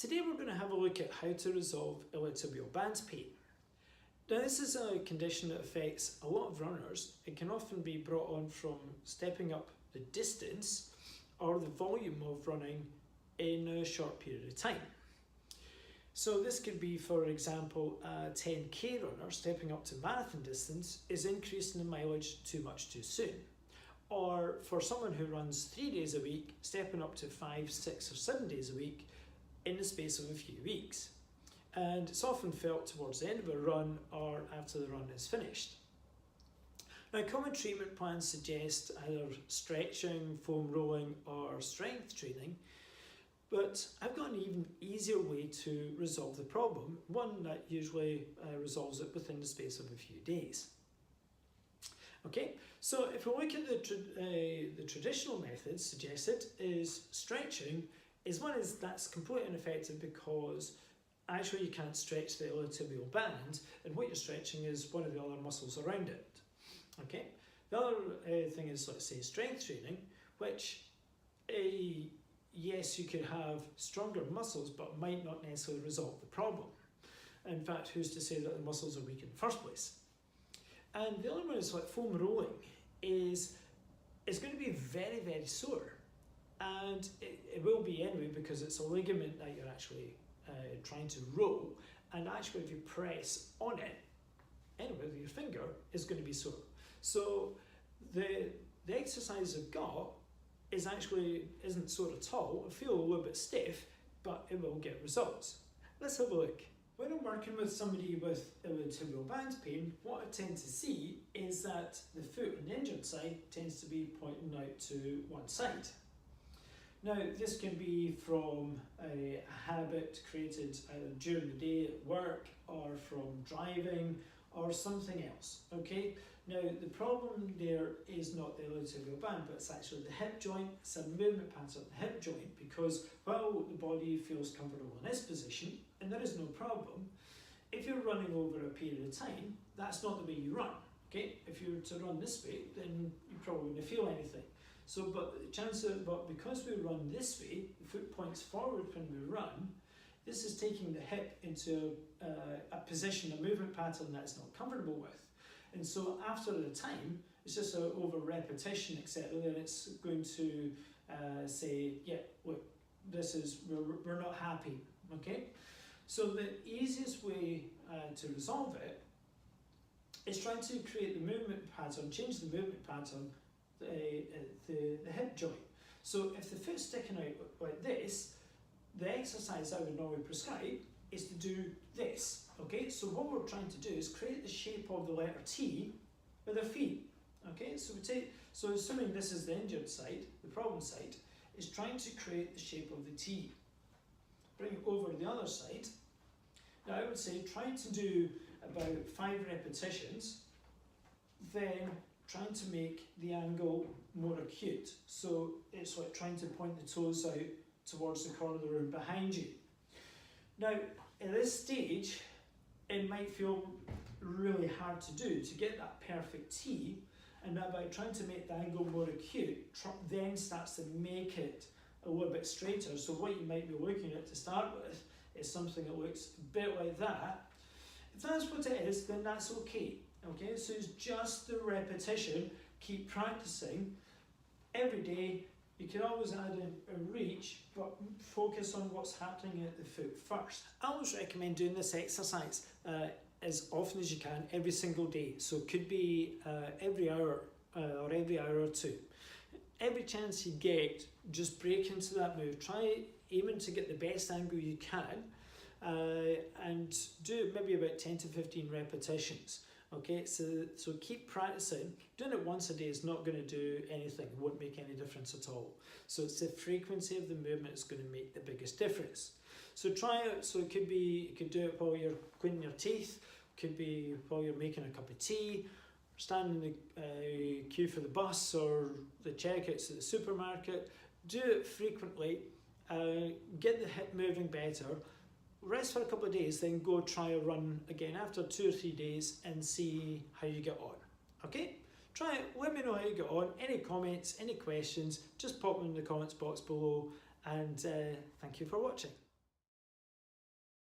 Today we're going to have a look at how to resolve iliotibial band pain. Now this is a condition that affects a lot of runners. It can often be brought on from stepping up the distance or the volume of running in a short period of time. So this could be, for example, a 10k runner stepping up to marathon distance is increasing the mileage too much too soon. Or for someone who runs 3 days a week, stepping up to 5, 6 or 7 days a week in the space of a few weeks. And it's often felt towards the end of a run or after the run is finished. Now, common treatment plans suggest either stretching, foam rolling or strength training, but I've got an even easier way to resolve the problem, one that usually resolves it within the space of a few days. Okay, so if we look at the traditional methods suggested, is stretching is one that's completely ineffective because actually you can't stretch the iliotibial band, and what you're stretching is one of the other muscles around it. Okay, the other thing is, let's say, strength training, which yes, you could have stronger muscles but might not necessarily resolve the problem. In fact, who's to say that the muscles are weak in the first place? And the other one is like foam rolling. It's going to be very, very sore, and it will be anyway because it's a ligament that you're actually trying to roll, and actually if you press on it anyway with your finger, it's going to be sore. So the exercise I've got isn't sore at all. I feel a little bit stiff, but it will get results. Let's have a look. When I'm working with somebody with iliotibial band pain, what I tend to see is that the foot on the injured side tends to be pointing out to one side. Now, this can be from a habit created either during the day at work or from driving or something else, okay? Now, the problem there is not the iliotibial band, but it's actually the hip joint. It's a movement pattern of the hip joint because while the body feels comfortable in this position, and there is no problem, if you're running over a period of time, that's not the way you run, okay? If you were to run this way, then you probably wouldn't feel anything. So, but because we run this way, the foot points forward when we run, this is taking the hip into a position, a movement pattern that it's not comfortable with. And so after the time, it's just over repetition, etc., then it's going to say, yeah, look, we're not happy, okay? So the easiest way to resolve it is trying to create the movement pattern, change the movement pattern, the hip joint. So if the foot's sticking out like this, the exercise I would normally prescribe is to do this, okay? So what we're trying to do is create the shape of the letter T with our feet, okay? So assuming this is the injured side, the problem side, is trying to create the shape of the T. Bring it over the other side. Now I would say try to do about 5 repetitions, then trying to make the angle more acute. So it's like trying to point the toes out towards the corner of the room behind you. Now, at this stage, it might feel really hard to do, to get that perfect T, and now by trying to make the angle more acute, then starts to make it a little bit straighter. So what you might be looking at to start with is something that looks a bit like that. If that's what it is, then that's okay. Okay, so it's just the repetition. Keep practicing every day. You can always add in a reach, but focus on what's happening at the foot first. I always recommend doing this exercise as often as you can, every single day. So it could be every hour or every hour or two. Every chance you get, just break into that move. Try aiming to get the best angle you can, and do maybe about 10 to 15 repetitions. Okay, so keep practicing. Doing it once a day is not going to do anything, it won't make any difference at all. So it's the frequency of the movement that's going to make the biggest difference. So try it, so it could be, you could do it while you're cleaning your teeth, it could be while you're making a cup of tea, standing in the queue for the bus or the checkouts at the supermarket. Do it frequently, get the hip moving better. Rest for a couple of days, then go try a run again after 2 or 3 days and see how you get on. Okay? Try it, let me know how you get on. Any comments, any questions, just pop them in the comments box below, and thank you for watching.